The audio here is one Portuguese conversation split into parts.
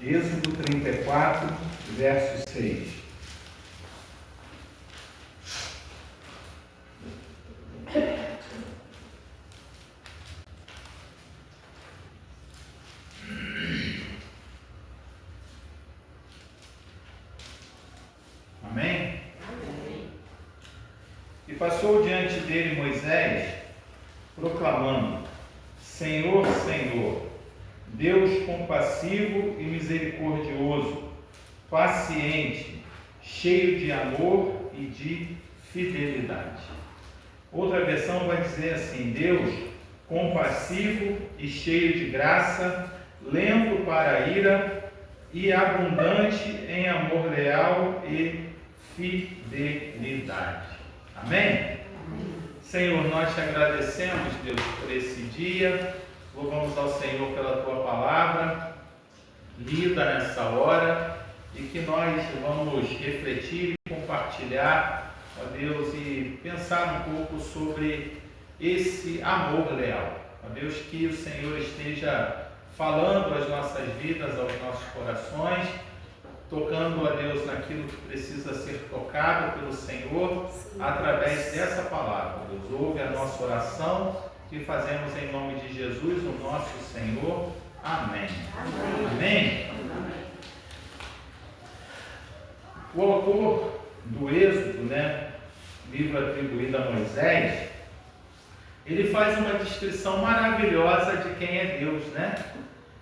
Êxodo 34, verso 6. Amém? E passou diante dele Moisés, proclamando: Senhor, Senhor, Deus compassivo e misericordioso, paciente, cheio de amor e de fidelidade. Outra versão vai dizer assim: Deus compassivo e cheio de graça, lento para a ira e abundante em amor leal e fidelidade. Amém? Senhor, nós te agradecemos, Deus, por esse dia. Louvamos ao Senhor pela tua palavra, lida nessa hora, e que nós vamos refletir e compartilhar, ó Deus, e pensar um pouco sobre esse amor leal. Ó Deus, que o Senhor esteja falando às nossas vidas, aos nossos corações, tocando, ó Deus, naquilo que precisa ser tocado pelo Senhor, através dessa palavra. Deus, ouve a nossa oração, que fazemos em nome de Jesus, o nosso Senhor. Amém. Amém. Amém. Amém. O autor do Êxodo, livro atribuído a Moisés, ele faz uma descrição maravilhosa de quem é Deus,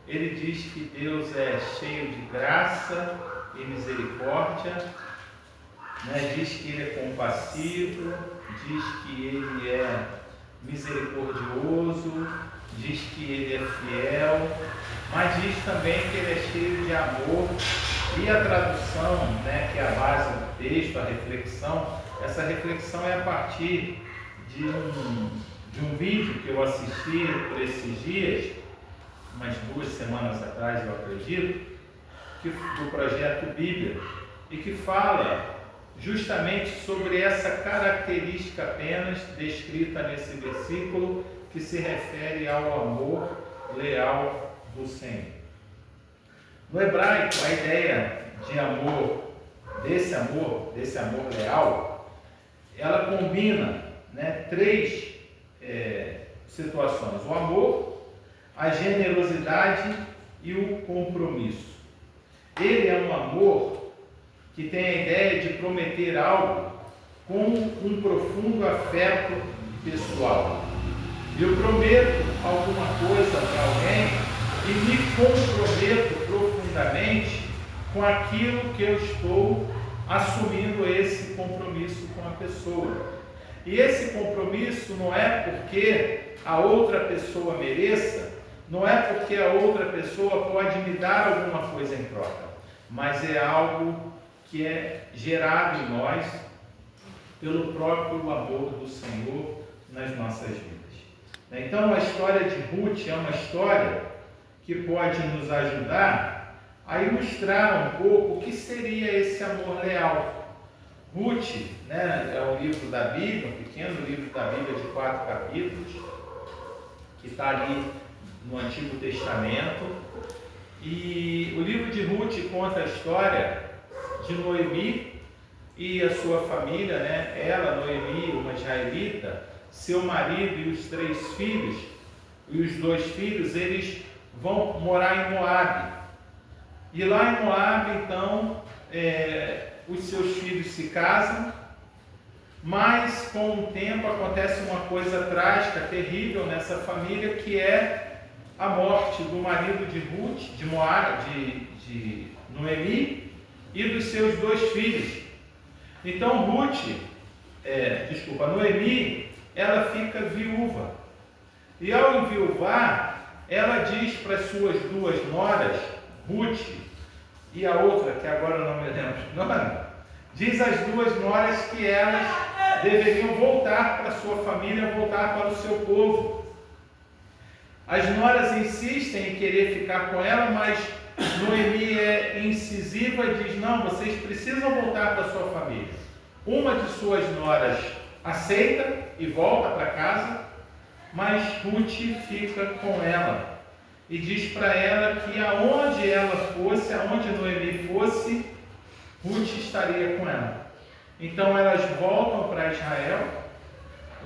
Ele diz que Deus é cheio de graça e misericórdia, diz que Ele é compassivo, diz que Ele é misericordioso, diz que Ele é fiel, mas diz também que Ele é cheio de amor. E a tradução, que é a base do texto, a reflexão, essa reflexão é a partir de um vídeo que eu assisti por esses dias, umas 2 semanas atrás, eu acredito, do projeto Bíblia, e que fala justamente sobre essa característica apenas descrita nesse versículo, que se refere ao amor leal do Senhor. No hebraico, a ideia de amor, desse amor leal, ela combina 3 situações: o amor, a generosidade e o compromisso. Ele é um amor que tem a ideia de prometer algo com um profundo afeto pessoal. Eu prometo alguma coisa para alguém e me comprometo profundamente com aquilo que eu estou assumindo, esse compromisso com a pessoa. E esse compromisso não é porque a outra pessoa mereça, não é porque a outra pessoa pode me dar alguma coisa em troca, mas é algo que é gerado em nós pelo próprio amor do Senhor nas nossas vidas. Então, a história de Ruth é uma história que pode nos ajudar a ilustrar um pouco o que seria esse amor leal. Ruth, é um livro da Bíblia, um pequeno livro da Bíblia de 4 capítulos, que está ali no Antigo Testamento. E o livro de Ruth conta a história de Noemi e a sua família, Ela, Noemi, uma israelita, seu marido e os 3 filhos, e os 2 filhos, eles vão morar em Moabe. E lá em Moabe, então, os seus filhos se casam, mas com o tempo acontece uma coisa trágica, terrível nessa família, que é a morte do marido de Ruth, de Moabe, de Noemi, e dos seus 2 filhos. Então Noemi, ela fica viúva. E ao enviuvar, ela diz para as suas 2 noras, Ruth e a outra, que agora eu não me lembro o nome, diz às 2 noras que elas deveriam voltar para a sua família, voltar para o seu povo. As noras insistem em querer ficar com ela, mas Noemi é incisiva e diz: não, vocês precisam voltar para a sua família. Uma de suas noras aceita e volta para casa, mas Ruth fica com ela e diz para ela que aonde ela fosse, fosse aonde Noemi fosse, Ruth estaria com ela. Então elas voltam para Israel.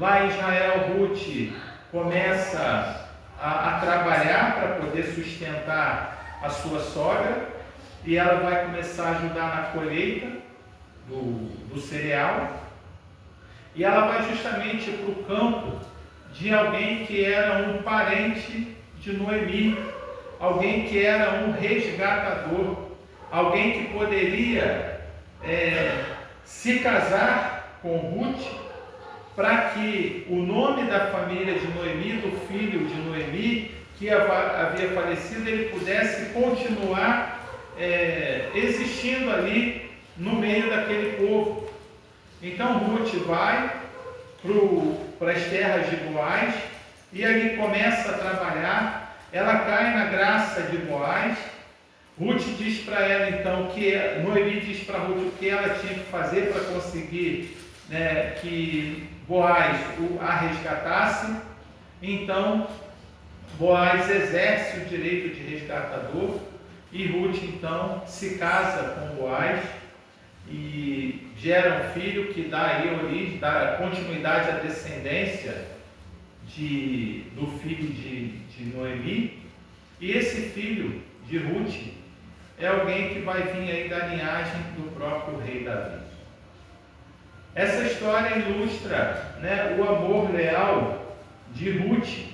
Lá em Israel, Ruth começa a trabalhar para poder sustentar a sua sogra, e ela vai começar a ajudar na colheita do cereal, e ela vai justamente para o campo de alguém que era um parente de Noemi, alguém que era um resgatador, alguém que poderia se casar com Ruth, para que o nome da família de Noemi, do filho de Noemi, que havia falecido, ele pudesse continuar existindo ali no meio daquele povo. Então Ruth vai para as terras de Boaz, e ali começa a trabalhar. Ela cai na graça de Boaz. Ruth diz para ela então Noemi diz para Ruth o que ela tinha que fazer para conseguir que Boaz a resgatasse. Então Boaz exerce o direito de resgatador, e Ruth então se casa com Boaz e gera um filho que dá aí origem, dá continuidade à descendência do filho de Noemi. E esse filho de Ruth é alguém que vai vir aí da linhagem do próprio rei Davi. Essa história ilustra, o amor leal de Ruth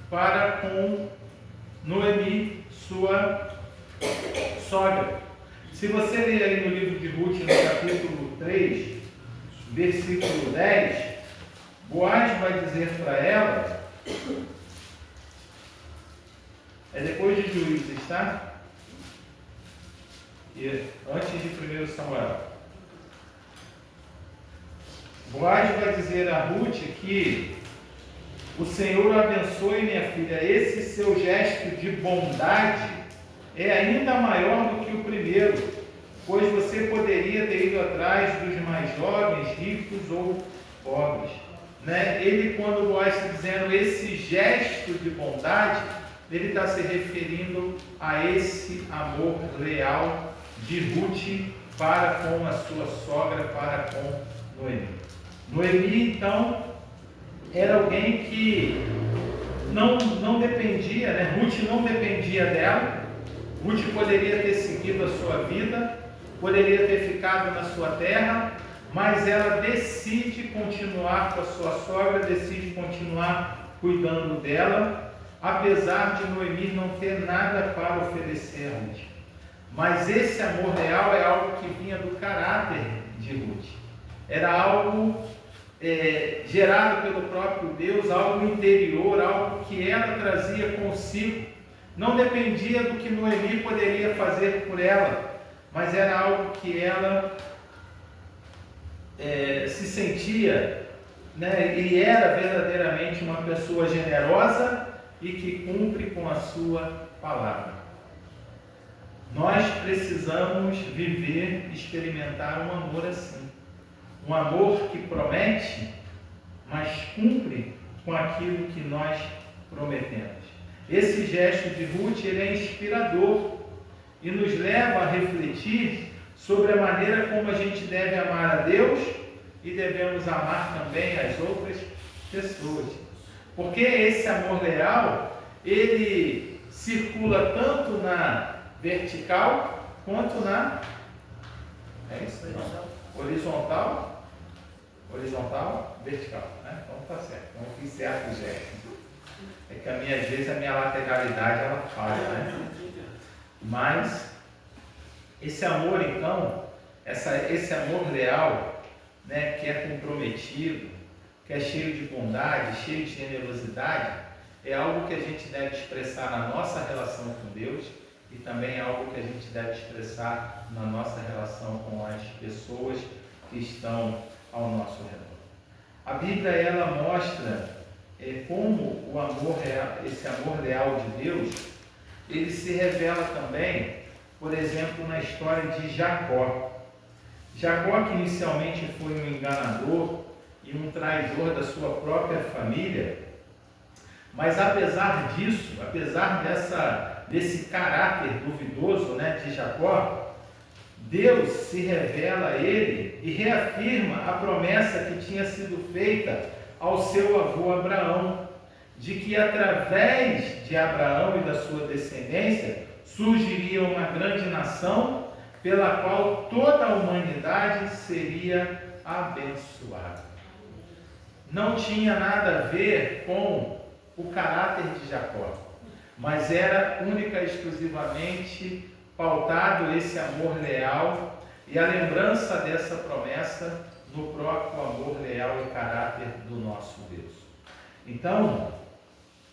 para com Noemi, sua sogra. Se você ler aí no livro de Ruth, no capítulo 3, versículo 10, Boaz vai dizer para ela, depois de Juízes, tá? E antes de 1 Samuel. Boaz vai dizer a Ruth que o Senhor abençoe, minha filha, esse seu gesto de bondade é ainda maior do que o primeiro, pois você poderia ter ido atrás dos mais jovens, ricos ou pobres. Ele, quando Boaz está dizendo esse gesto de bondade, ele está se referindo a esse amor leal de Ruth para com a sua sogra, para com Noemi. Noemi, então, era alguém que não dependia, Ruth não dependia dela. Ruth poderia ter seguido a sua vida, poderia ter ficado na sua terra, mas ela decide continuar com a sua sogra, decide continuar cuidando dela, apesar de Noemi não ter nada para oferecer a Ruth. Mas esse amor real é algo que vinha do caráter de Ruth. Era algo gerado pelo próprio Deus, algo interior, algo que ela trazia consigo. Não dependia do que Noemi poderia fazer por ela, mas era algo que ela se sentia, e era verdadeiramente uma pessoa generosa e que cumpre com a sua palavra. Nós precisamos viver, experimentar um amor assim. Um amor que promete, mas cumpre com aquilo que nós prometemos. Esse gesto de Ruth, ele é inspirador e nos leva a refletir sobre a maneira como a gente deve amar a Deus e devemos amar também as outras pessoas. Porque esse amor leal, ele circula tanto na vertical quanto na horizontal, vertical, Então tá certo, então eu fiz certo o gesto. É que às vezes a minha lateralidade ela falha, Mas esse amor então, esse amor leal, que é comprometido, que é cheio de bondade, cheio de generosidade, é algo que a gente deve expressar na nossa relação com Deus e também é algo que a gente deve expressar na nossa relação com as pessoas que estão ao nosso redor. A Bíblia, ela mostra como o amor real, esse amor leal de Deus, ele se revela também, por exemplo, na história de Jacó. Jacó, que inicialmente foi um enganador e um traidor da sua própria família, mas apesar disso, apesar desse caráter duvidoso, né, de Jacó, Deus se revela a ele e reafirma a promessa que tinha sido feita ao seu avô Abraão, de que através de Abraão e da sua descendência surgiria uma grande nação pela qual toda a humanidade seria abençoada. Não tinha nada a ver com o caráter de Jacó, mas era única e exclusivamente pautado esse amor leal e a lembrança dessa promessa no próprio amor leal e caráter do nosso Deus. Então,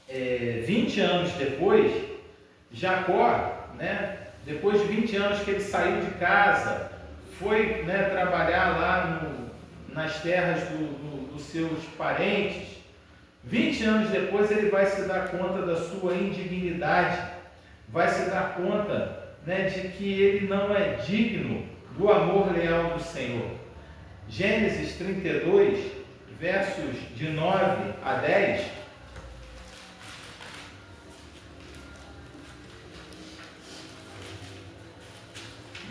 20 anos depois, Jacó, né, depois de 20 anos que ele saiu de casa, foi, né, trabalhar lá nas terras dos seus parentes, 20 anos depois ele vai se dar conta da sua indignidade, vai se dar conta, né, de que ele não é digno do amor leal do Senhor. Gênesis 32, versos de 9 a 10.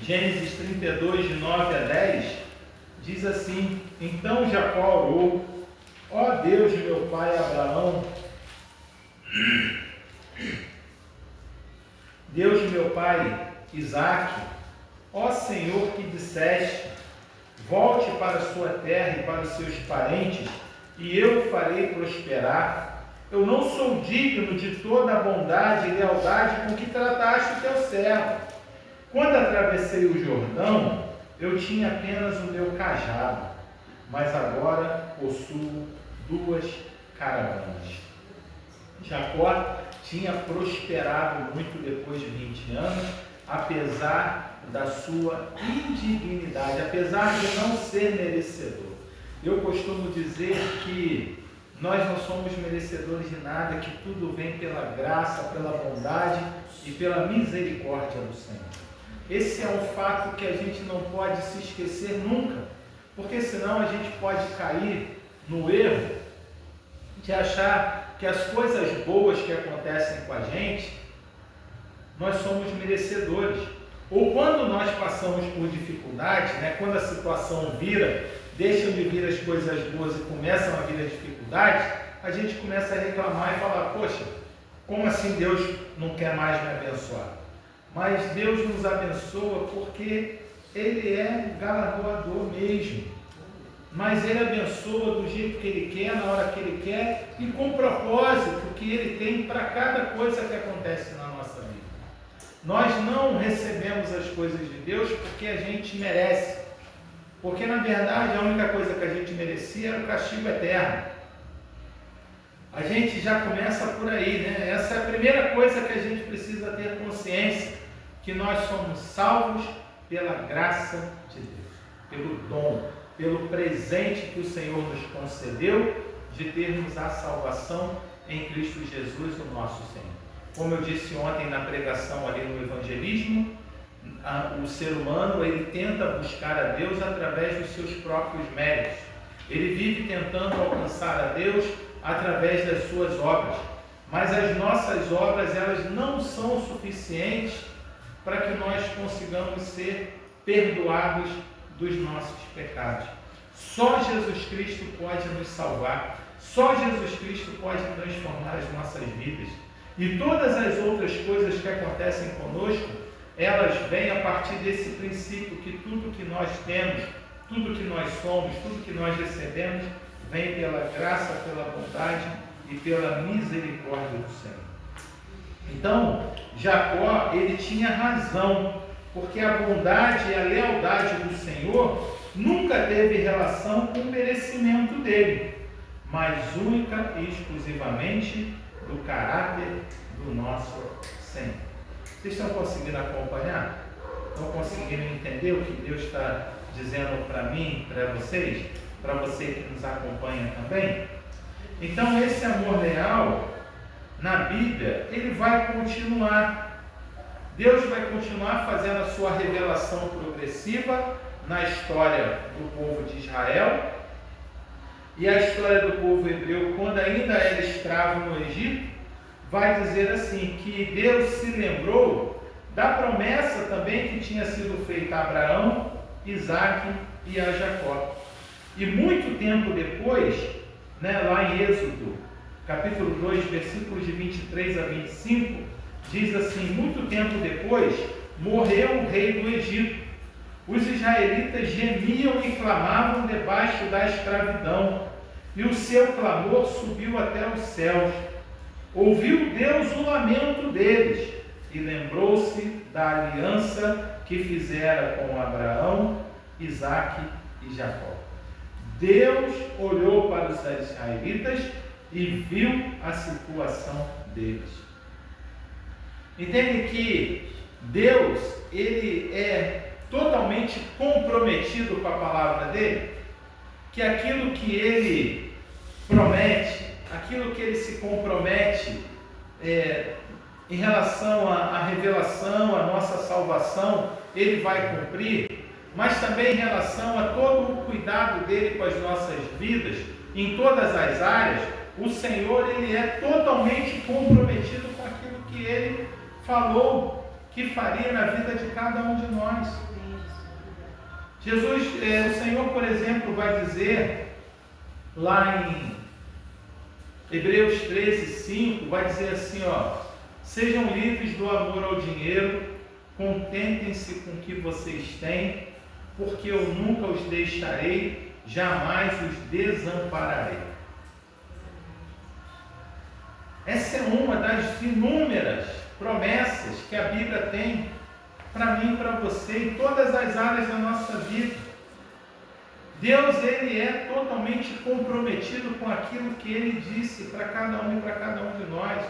Gênesis 32, de 9 a 10, diz assim: Então Jacó orou: Ó Deus de meu pai Abraão, Deus de meu pai Isaque, ó Senhor que disseste, volte para a sua terra e para os seus parentes, e eu o farei prosperar. Eu não sou digno de toda a bondade e lealdade com que trataste o teu servo. Quando atravessei o Jordão, eu tinha apenas o meu cajado, mas agora possuo 2 caravanas. Jacó tinha prosperado muito depois de 20 anos, apesar da sua indignidade, apesar de não ser merecedor. Eu costumo dizer que nós não somos merecedores de nada, que tudo vem pela graça, pela bondade e pela misericórdia do Senhor. Esse é um fato que a gente não pode se esquecer nunca, porque senão a gente pode cair no erro de achar que as coisas boas que acontecem com a gente, nós somos merecedores. Ou quando nós passamos por dificuldade, né, quando a situação vira, deixam de vir as coisas boas e começam a vir as dificuldades, a gente começa a reclamar e falar: poxa, como assim Deus não quer mais me abençoar? Mas Deus nos abençoa porque Ele é galardoador mesmo. Mas Ele abençoa do jeito que Ele quer, na hora que Ele quer e com o propósito que Ele tem para cada coisa que acontece na nossa vida. Nós não recebemos as coisas de Deus porque a gente merece. Porque na verdade a única coisa que a gente merecia era o castigo eterno. A gente já começa por aí, né? Essa é a primeira coisa que a gente precisa ter consciência, que nós somos salvos pela graça de Deus, pelo dom, pelo presente que o Senhor nos concedeu de termos a salvação em Cristo Jesus, o nosso Senhor. Como eu disse ontem na pregação ali no evangelismo, o ser humano, ele tenta buscar a Deus através dos seus próprios méritos. Ele vive tentando alcançar a Deus através das suas obras. Mas as nossas obras, elas não são suficientes para que nós consigamos ser perdoados dos nossos pecados. Só Jesus Cristo pode nos salvar. Só Jesus Cristo pode transformar as nossas vidas. E todas as outras coisas que acontecem conosco, elas vêm a partir desse princípio que tudo que nós temos, tudo que nós somos, tudo que nós recebemos, vem pela graça, pela bondade e pela misericórdia do Senhor. Então, Jacó, ele tinha razão, porque a bondade e a lealdade do Senhor nunca teve relação com o merecimento dele, mas única e exclusivamente do caráter do nosso Senhor. Vocês estão conseguindo acompanhar? Estão conseguindo entender o que Deus está dizendo para mim, para vocês? Para você que nos acompanha também? Então, esse amor leal, na Bíblia, ele vai continuar. Deus vai continuar fazendo a sua revelação progressiva na história do povo de Israel. E a história do povo hebreu, quando ainda era escravo no Egito, vai dizer assim, que Deus se lembrou da promessa também que tinha sido feita a Abraão, Isaque e a Jacó. E muito tempo depois, lá em Êxodo, capítulo 2, versículos de 23 a 25, diz assim: muito tempo depois, morreu o rei do Egito. Os israelitas gemiam e clamavam debaixo da escravidão, e o seu clamor subiu até os céus. Ouviu Deus o lamento deles, e lembrou-se da aliança que fizera com Abraão, Isaque e Jacó. Deus olhou para os israelitas e viu a situação deles. Entende que Deus, ele é totalmente comprometido com a palavra dele? Que aquilo que ele promete, aquilo que ele se compromete em relação à revelação, à nossa salvação, ele vai cumprir, mas também em relação a todo o cuidado dele com as nossas vidas, em todas as áreas, o Senhor, ele é totalmente comprometido com aquilo que ele falou que faria na vida de cada um de nós. Jesus, o Senhor, por exemplo, vai dizer lá em Hebreus 13, 5, vai dizer assim, sejam livres do amor ao dinheiro, contentem-se com o que vocês têm, porque eu nunca os deixarei, jamais os desampararei. Essa é uma das inúmeras promessas que a Bíblia tem para mim e para você, em todas as áreas da nossa vida. Deus, ele é totalmente comprometido com aquilo que ele disse para cada um e para cada um de nós.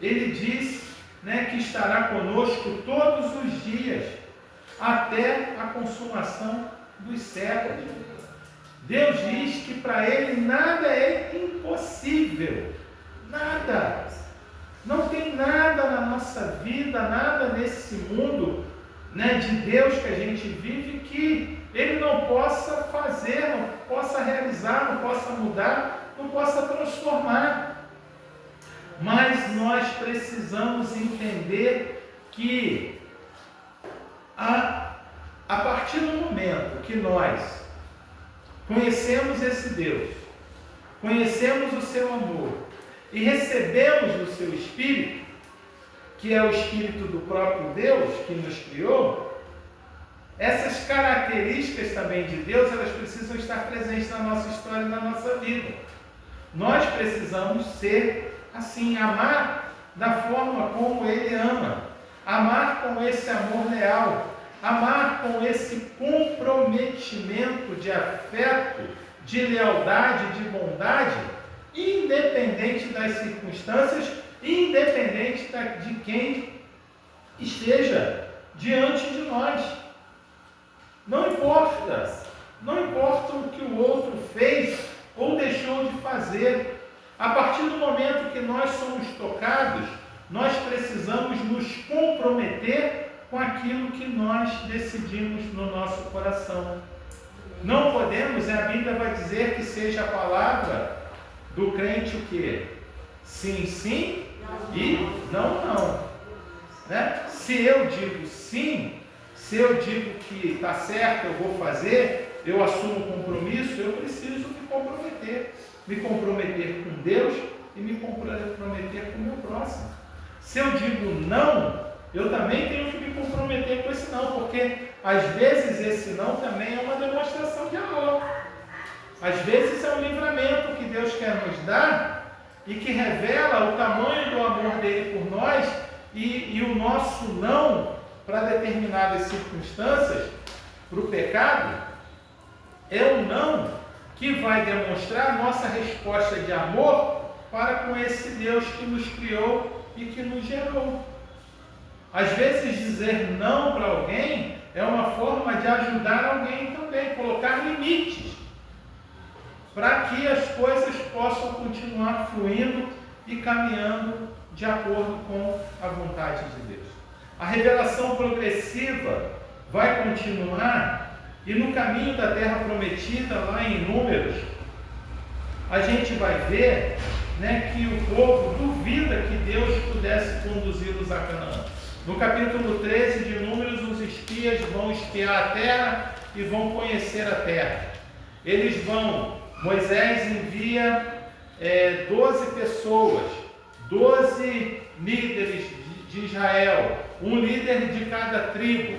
Ele disse, que estará conosco todos os dias, até a consumação dos séculos. Deus diz que para ele nada é impossível. Nada. Não tem nada na nossa vida, nada nesse mundo, de Deus que a gente vive, que ele não possa fazer, não possa realizar, não possa mudar, não possa transformar. Mas nós precisamos entender que a partir do momento que nós conhecemos esse Deus, conhecemos o seu amor e recebemos do seu Espírito, que é o Espírito do próprio Deus que nos criou, essas características também de Deus, elas precisam estar presentes na nossa história e na nossa vida. Nós precisamos ser assim, amar da forma como Ele ama, amar com esse amor leal, amar com esse comprometimento de afeto, de lealdade, de bondade, independente das circunstâncias, independente de quem esteja diante de nós. Não importa o que o outro fez ou deixou de fazer. A partir do momento que nós somos tocados, nós precisamos nos comprometer com aquilo que nós decidimos no nosso coração. Não podemos, a Bíblia vai dizer que seja a palavra do crente o quê? Sim, sim e não, não. Se eu digo sim, se eu digo que está certo, eu vou fazer, eu assumo o compromisso, eu preciso me comprometer. Me comprometer com Deus e me comprometer com o meu próximo. Se eu digo não, eu também tenho que me comprometer com esse não, porque às vezes esse não também é uma demonstração de amor. Às vezes é um livramento que Deus quer nos dar e que revela o tamanho do amor dele por nós e o nosso não para determinadas circunstâncias, para o pecado, é um não que vai demonstrar nossa resposta de amor para com esse Deus que nos criou e que nos gerou. Às vezes dizer não para alguém é uma forma de ajudar alguém também, colocar limites, para que as coisas possam continuar fluindo e caminhando de acordo com a vontade de Deus. A revelação progressiva vai continuar. E no caminho da terra prometida, lá em Números, a gente vai ver né, que o povo duvida que Deus pudesse conduzi-los a Canaã. No capítulo 13 de Números, os espias vão espiar a terra e vão conhecer a terra. Eles vão, Moisés envia 12 pessoas, 12 líderes de Israel, um líder de cada tribo,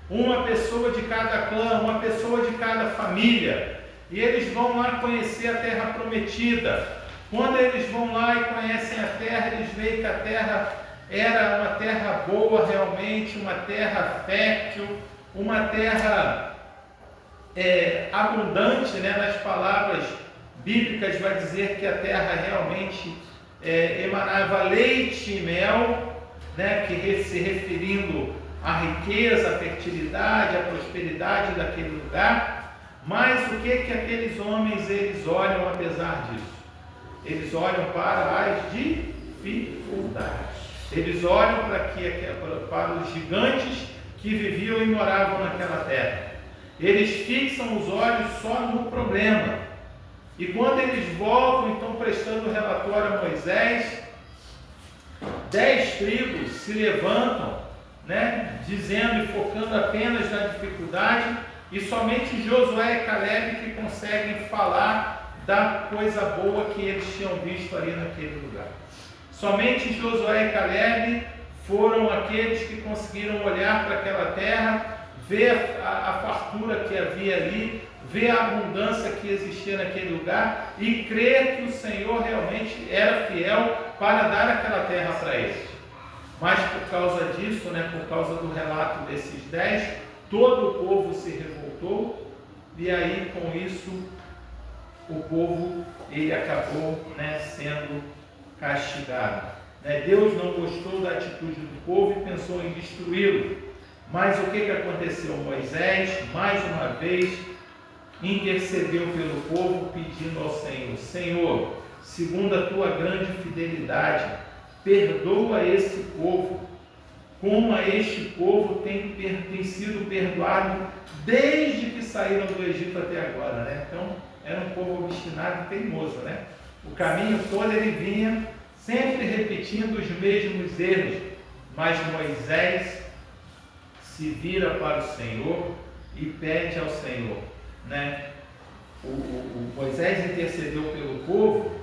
uma pessoa de cada clã, uma pessoa de cada família, e eles vão lá conhecer a terra prometida. Quando eles vão lá e conhecem a terra, eles veem que a terra era uma terra boa realmente, uma terra fértil, uma terra abundante, né? Nas palavras bíblicas vai dizer que a terra realmente emanava leite e mel, né? Que se referindo à riqueza, à fertilidade, à prosperidade daquele lugar. Mas o que aqueles homens eles olham apesar disso? Eles olham para as dificuldades. Eles olham para os gigantes que viviam e moravam naquela terra. Eles fixam os olhos só no problema. E quando eles voltam, então, prestando relatório a Moisés, 10 tribos se levantam, né, dizendo e focando apenas na dificuldade, e somente Josué e Caleb que conseguem falar da coisa boa que eles tinham visto ali naquele lugar. Somente Josué e Caleb foram aqueles que conseguiram olhar para aquela terra, ver a fartura que havia ali, ver a abundância que existia naquele lugar e crer que o Senhor realmente era fiel para dar aquela terra para eles. Mas por causa disso, né, por causa do relato desses 10, todo o povo se revoltou, e aí com isso o povo ele acabou, né, sendo castigado. Deus não gostou da atitude do povo e pensou em destruí-lo. Mas o que aconteceu? Moisés, mais uma vez, intercedeu pelo povo, pedindo ao Senhor: Senhor, segundo a tua grande fidelidade, perdoa esse povo, como a este povo tem sido perdoado desde que saíram do Egito até agora, né? Então, era um povo obstinado e teimoso, né? O caminho todo ele vinha sempre repetindo os mesmos erros, mas Moisés se vira para o Senhor e pede ao Senhor, né? O Moisés intercedeu pelo povo,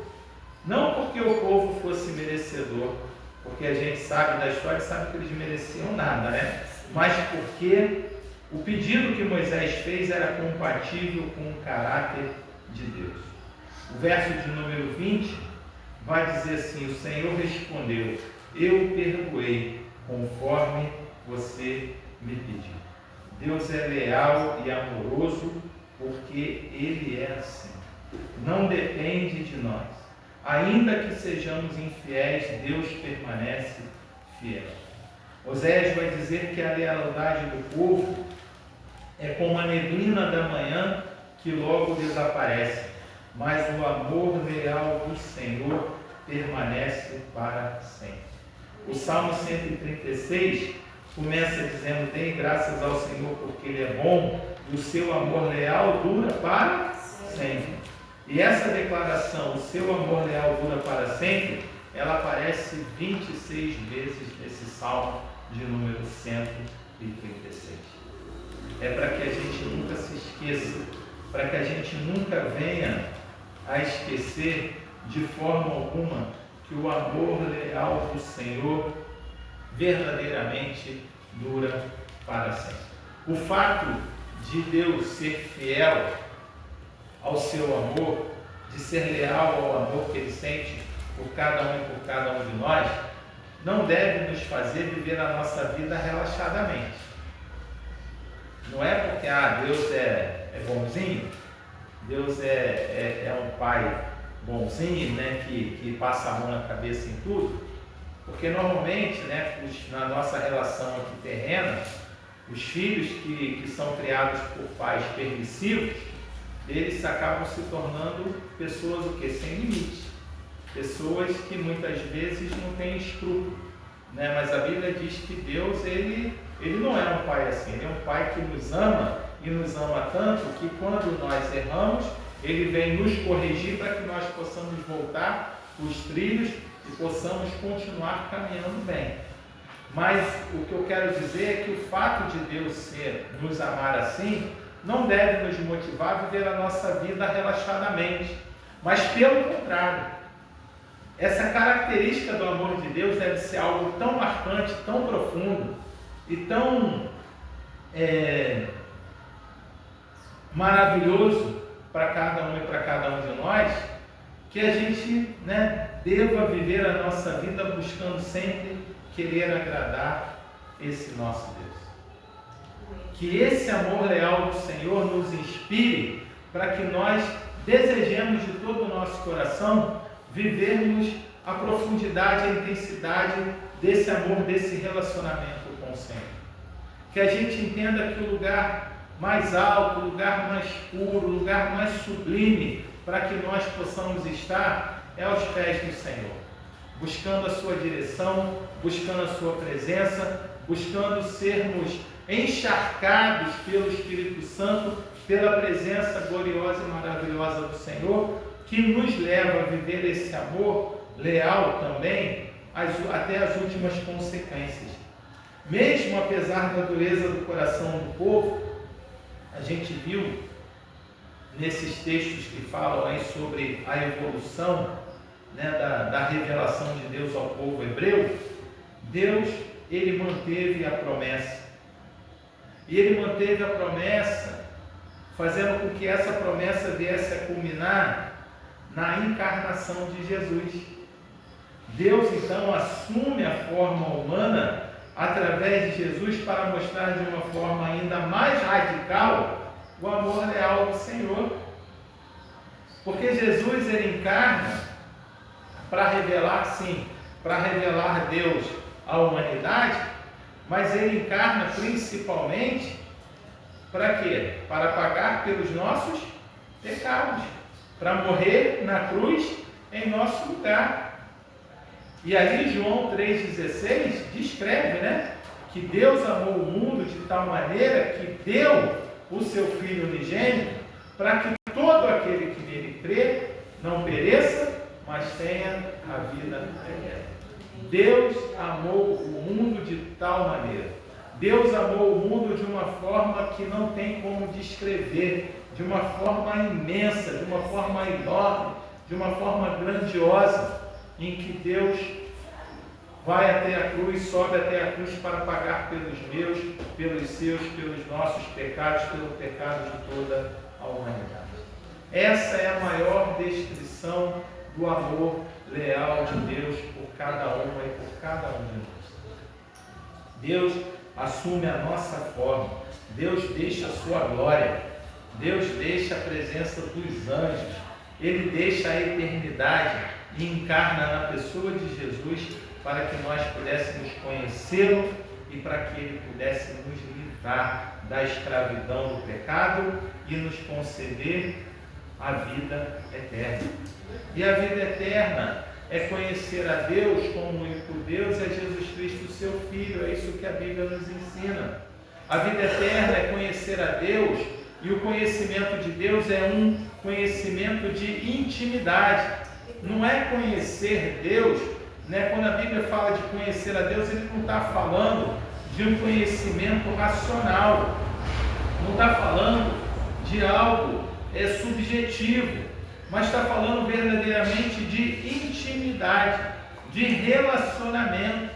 não porque o povo fosse merecedor, porque a gente sabe da história, sabe que eles mereciam nada, né? Mas porque o pedido que Moisés fez era compatível com o caráter de Deus. O verso de número 20 vai dizer assim: o Senhor respondeu: eu perdoei conforme você me pediu. Deus é leal e amoroso porque Ele é assim. Não depende de nós. Ainda que sejamos infiéis, Deus permanece fiel. Oséias vai dizer que a lealdade do povo é como a neblina da manhã que logo desaparece, mas o amor leal do Senhor permanece para sempre. O Salmo 136 começa dizendo: dêem graças ao Senhor porque Ele é bom, e o seu amor leal dura para sempre. E essa declaração, o seu amor leal dura para sempre, ela aparece 26 vezes nesse Salmo de número 136. É para que a gente nunca se esqueça, para que a gente nunca venha a esquecer de forma alguma que o amor leal do Senhor verdadeiramente dura para sempre. O fato de Deus ser fiel ao seu amor, de ser leal ao amor que Ele sente por cada um e por cada um de nós, não deve nos fazer viver a nossa vida relaxadamente. Não é porque Deus é bonzinho, Deus é um pai bonzinho, né, que passa a mão na cabeça em tudo, porque normalmente, né, na nossa relação aqui terrena, os filhos que são criados por pais permissivos, eles acabam se tornando pessoas o quê? Sem limite. Pessoas que muitas vezes não têm escrúpulo, né? Mas a Bíblia diz que Deus, ele não é um pai assim, Ele é um pai que nos ama e nos ama tanto que quando nós erramos, Ele vem nos corrigir para que nós possamos voltar os trilhos e possamos continuar caminhando bem. Mas o que eu quero dizer é que o fato de Deus nos amar assim, não deve nos motivar a viver a nossa vida relaxadamente, mas pelo contrário. Essa característica do amor de Deus deve ser algo tão marcante, tão profundo e tão maravilhoso para cada um e para cada um de nós, que a gente deva viver a nossa vida buscando sempre querer agradar esse nosso Deus. Que esse amor leal do Senhor nos inspire para que nós desejemos de todo o nosso coração vivermos a profundidade, a intensidade desse amor, desse relacionamento com o Senhor. Que a gente entenda que o lugar mais alto, o lugar mais puro, o lugar mais sublime para que nós possamos estar é aos pés do Senhor, buscando a sua direção, buscando a sua presença, buscando sermos encharcados pelo Espírito Santo, pela presença gloriosa e maravilhosa do Senhor, que nos leva a viver esse amor leal também até as últimas consequências. Mesmo apesar da dureza do coração do povo, a gente viu nesses textos que falam aí sobre a evolução da revelação de Deus ao povo hebreu, Deus, ele manteve a promessa. E ele manteve a promessa, fazendo com que essa promessa viesse a culminar na encarnação de Jesus. Deus, então, assume a forma humana através de Jesus para mostrar de uma forma ainda mais radical o amor leal do Senhor. Porque Jesus, ele encarna para revelar, sim, para revelar Deus à humanidade, mas ele encarna principalmente para quê? Para pagar pelos nossos pecados, para morrer na cruz em nosso lugar. E ali João 3,16 descreve, que Deus amou o mundo de tal maneira que deu o seu Filho unigênito para que todo aquele que nele crê não pereça, mas tenha a vida eterna. Deus amou o mundo de tal maneira. Deus amou o mundo de uma forma que não tem como descrever, de uma forma imensa, de uma forma enorme, de uma forma grandiosa, em que Deus vai até a cruz, sobe até a cruz para pagar pelos meus, pelos seus, pelos nossos pecados, pelo pecado de toda a humanidade. Essa é a maior descrição do amor leal de Deus por cada uma e por cada um de nós. Deus assume a nossa forma, Deus deixa a sua glória, Deus deixa a presença dos anjos, Ele deixa a eternidade e encarna na pessoa de Jesus para que nós pudéssemos conhecê-lo e para que Ele pudesse nos livrar da escravidão do pecado e nos conceder a vida eterna. E a vida eterna é conhecer a Deus como único Deus, é Jesus Cristo, seu Filho. É isso que a Bíblia nos ensina. A vida eterna é conhecer a Deus, e o conhecimento de Deus é um conhecimento de intimidade. Não é conhecer Deus, quando a Bíblia fala de conhecer a Deus, ele não está falando de um conhecimento racional, não está falando de algo subjetivo, mas está falando verdadeiramente de intimidade, de relacionamento.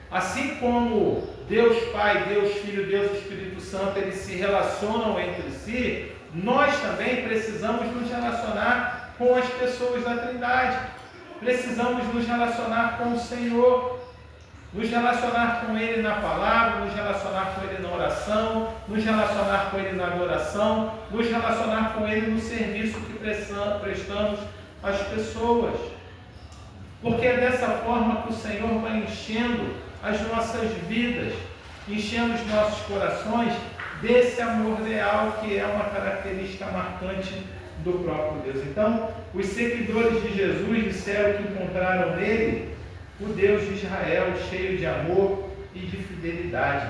Assim como Deus Pai, Deus Filho, Deus Espírito Santo, eles se relacionam entre si, nós também precisamos nos relacionar com as pessoas da Trindade. Precisamos nos relacionar com o Senhor, nos relacionar com Ele na palavra, nos relacionar com Ele na oração, nos relacionar com Ele na adoração, nos relacionar com Ele no serviço que prestamos às pessoas. Porque é dessa forma que o Senhor vai enchendo as nossas vidas, enchendo os nossos corações desse amor leal que é uma característica marcante do próprio Deus. Então, os seguidores de Jesus disseram que encontraram nele o Deus de Israel, cheio de amor e de fidelidade.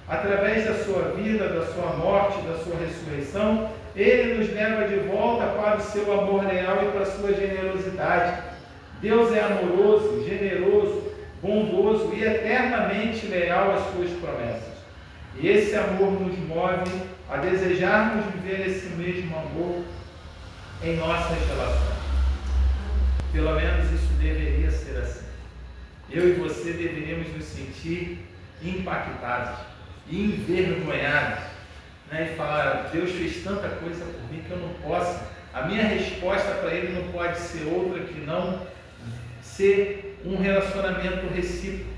Através da sua vida, da sua morte, da sua ressurreição, ele nos leva de volta para o seu amor leal e para a sua generosidade. Deus é amoroso, generoso, bondoso e eternamente leal às suas promessas. E esse amor nos move a desejarmos viver esse mesmo amor em nossas relações. Pelo menos isso deveria ser assim. Eu e você deveríamos nos sentir impactados e envergonhados, né? E falar: Deus fez tanta coisa por mim que eu não posso. A minha resposta para Ele não pode ser outra que não ser um relacionamento recíproco.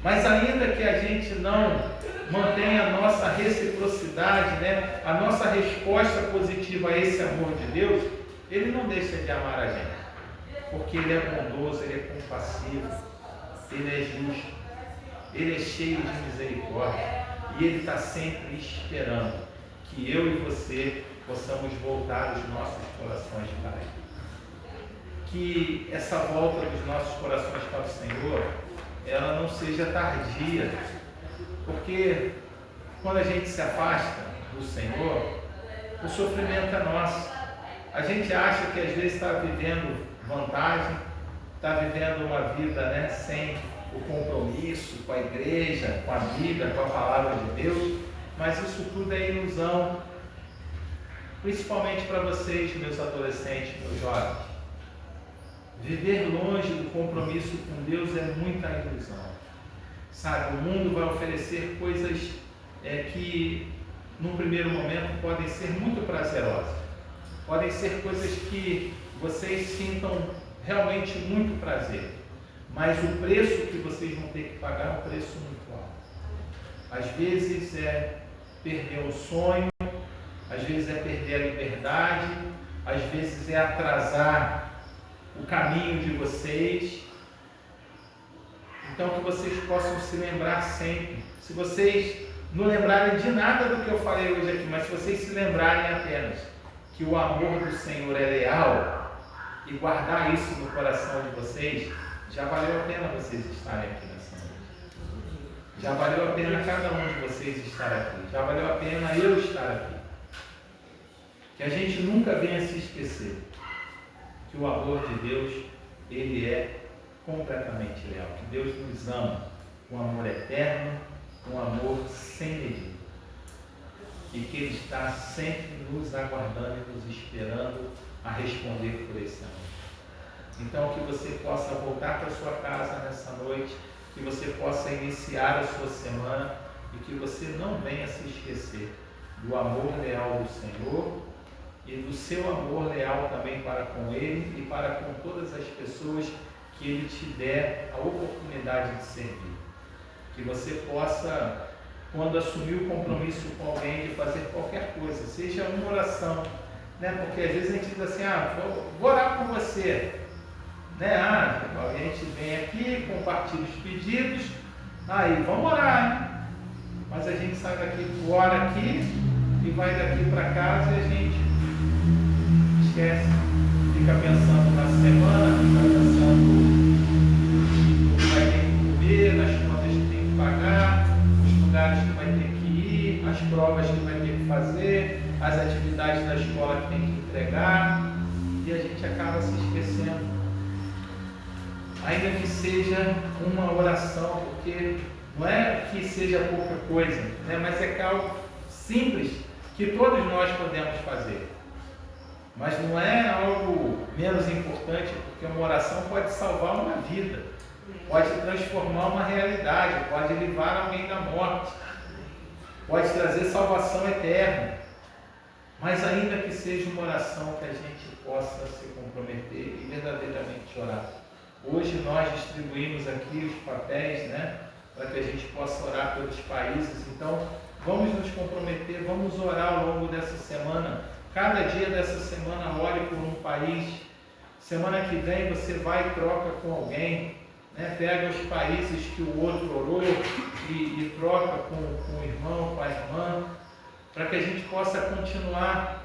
Mas ainda que a gente não mantenha a nossa reciprocidade, né? A nossa resposta positiva a esse amor de Deus, Ele não deixa de amar a gente, porque Ele é bondoso, Ele é compassivo, Ele é justo, Ele é cheio de misericórdia, e Ele está sempre esperando que eu e você possamos voltar os nossos corações para Ele. Que essa volta dos nossos corações para o Senhor, ela não seja tardia, porque quando a gente se afasta do Senhor, o sofrimento é nosso. A gente acha que às vezes está vivendo vantagem, está vivendo uma vida, né, sem o compromisso com a igreja, com a Bíblia, com a palavra de Deus, mas isso tudo é ilusão, principalmente para vocês, meus adolescentes, meus jovens. Viver longe do compromisso com Deus é muita ilusão. Sabe, o mundo vai oferecer coisas que, num primeiro momento, podem ser muito prazerosas. Podem ser coisas que vocês sintam realmente muito prazer. Mas o preço que vocês vão ter que pagar é um preço muito alto. Às vezes é perder um sonho, às vezes é perder a liberdade, às vezes é atrasar o caminho de vocês. Então, que vocês possam se lembrar sempre. Se vocês não lembrarem de nada do que eu falei hoje aqui, mas se vocês se lembrarem apenas que o amor do Senhor é leal e guardar isso no coração de vocês, já valeu a pena vocês estarem aqui nessa noite. Já valeu a pena cada um de vocês estar aqui. Já valeu a pena eu estar aqui. Que a gente nunca venha se esquecer que o amor de Deus, Ele é completamente leal. Que Deus nos ama com amor eterno, com amor sem medida. E que Ele está sempre nos aguardando e nos esperando a responder por esse amor. Então, que você possa voltar para a sua casa nessa noite, que você possa iniciar a sua semana e que você não venha se esquecer do amor leal do Senhor e do seu amor leal também para com Ele e para com todas as pessoas que Ele te der a oportunidade de servir. Que você possa, quando assumir o compromisso com alguém de fazer qualquer coisa, seja uma oração, né? Porque às vezes a gente diz assim: vou orar por você, né? A gente vem aqui, compartilha os pedidos, aí vamos orar, hein? Mas a gente sai daqui, ora aqui e vai daqui para casa e a gente esquece, fica pensando na semana, fica pensando no que vai ter que comer, nas contas que tem que pagar, os lugares que vai ter que ir, as provas que vai ter que fazer, as atividades da escola que tem que entregar, e a gente acaba se esquecendo. Ainda que seja uma oração, porque não é que seja pouca coisa, né? Mas é algo simples que todos nós podemos fazer. Mas não é algo menos importante, porque uma oração pode salvar uma vida, pode transformar uma realidade, pode livrar alguém da morte, pode trazer salvação eterna. Mas ainda que seja uma oração que a gente possa se comprometer e verdadeiramente orar. Hoje nós distribuímos aqui os papéis, né, para que a gente possa orar pelos países. Então, vamos nos comprometer, vamos orar ao longo dessa semana. Cada dia dessa semana, ore por um país. Semana que vem você vai e troca com alguém, né? Pega os países que o outro orou e troca com o irmão, com a irmã, para que a gente possa continuar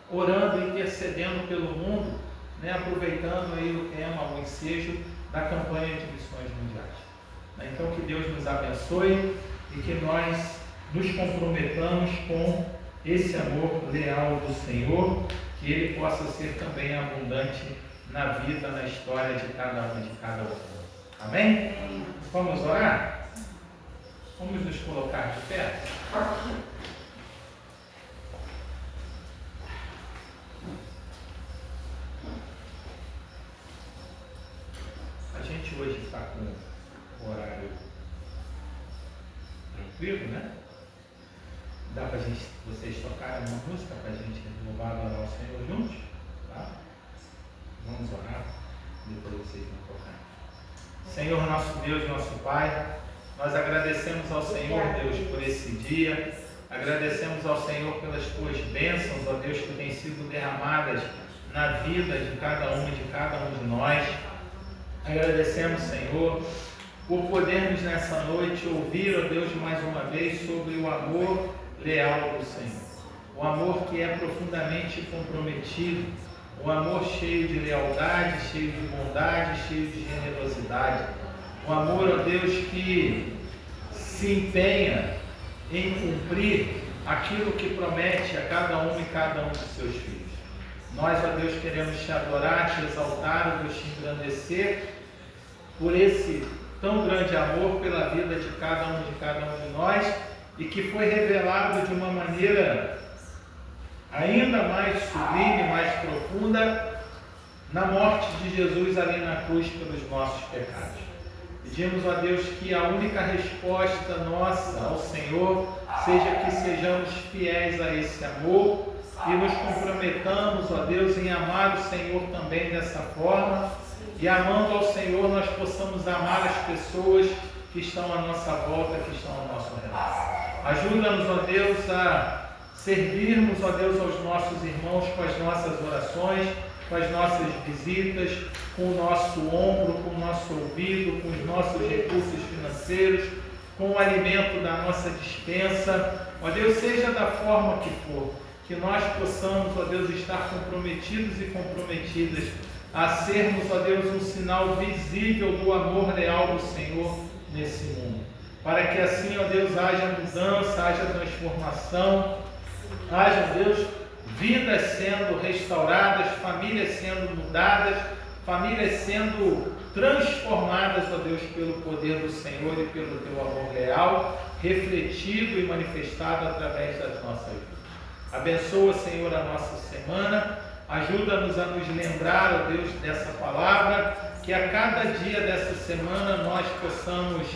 orando e intercedendo pelo mundo, né? Aproveitando aí o tema, o ensejo da campanha de missões mundiais. Então, que Deus nos abençoe e que nós nos comprometamos com esse amor leal do Senhor, que Ele possa ser também abundante na vida, na história de cada um, de cada um. Amém? Vamos orar? Vamos nos colocar de pé? A gente hoje está com o horário tranquilo, né? Dá para vocês tocarem uma música para a gente louvar e adorar o Senhor juntos? Tá? Vamos orar, depois vocês vão tocar. Senhor, nosso Deus, nosso Pai, nós agradecemos ao Senhor, Deus, por esse dia. Agradecemos ao Senhor pelas tuas bênçãos, ó Deus, que têm sido derramadas na vida de cada um de nós. Agradecemos, Senhor, por podermos nessa noite ouvir, ó Deus, mais uma vez sobre o amor leal do Senhor. O amor que é profundamente comprometido, o amor cheio de lealdade, cheio de bondade, cheio de generosidade. O amor, ó Deus, que se empenha em cumprir aquilo que promete a cada um e cada um dos seus filhos. Nós, ó Deus, queremos te adorar, te exaltar, ó Deus, te engrandecer por esse tão grande amor pela vida de cada um de nós, e que foi revelado de uma maneira ainda mais sublime, mais profunda, na morte de Jesus ali na cruz pelos nossos pecados. Pedimos a Deus que a única resposta nossa ao Senhor seja que sejamos fiéis a esse amor e nos comprometamos, ó Deus, em amar o Senhor também dessa forma, e amando ao Senhor nós possamos amar as pessoas que estão à nossa volta, que estão ao nosso redor. Ajuda-nos, ó Deus, a servirmos, ó Deus, aos nossos irmãos com as nossas orações, com as nossas visitas, com o nosso ombro, com o nosso ouvido, com os nossos recursos financeiros, com o alimento da nossa despensa. Ó Deus, seja da forma que for, que nós possamos, ó Deus, estar comprometidos e comprometidas a sermos, ó Deus, um sinal visível do amor leal do Senhor nesse mundo. Para que assim, ó Deus, haja mudança, haja transformação, haja, Deus, vidas sendo restauradas, famílias sendo mudadas, famílias sendo transformadas, ó Deus, pelo poder do Senhor e pelo teu amor leal, refletido e manifestado através das nossas vidas. Abençoa, Senhor, a nossa semana, ajuda-nos a nos lembrar, ó Deus, dessa palavra, que a cada dia dessa semana nós possamos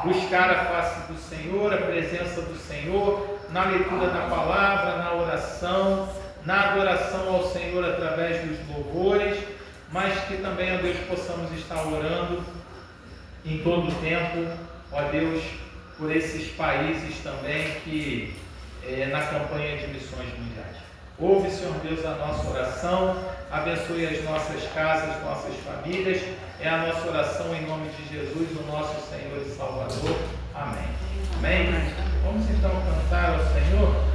buscar a face do Senhor, a presença do Senhor, na leitura da palavra, na oração, na adoração ao Senhor através dos louvores, mas que também, ó Deus, possamos estar orando em todo o tempo, ó Deus, por esses países também que na campanha de missões mundiais. Ouve, Senhor Deus, a nossa oração, abençoe as nossas casas, nossas famílias, é a nossa oração em nome de Jesus, o nosso Senhor e Salvador. Amém. Amém. Vamos então cantar ao Senhor.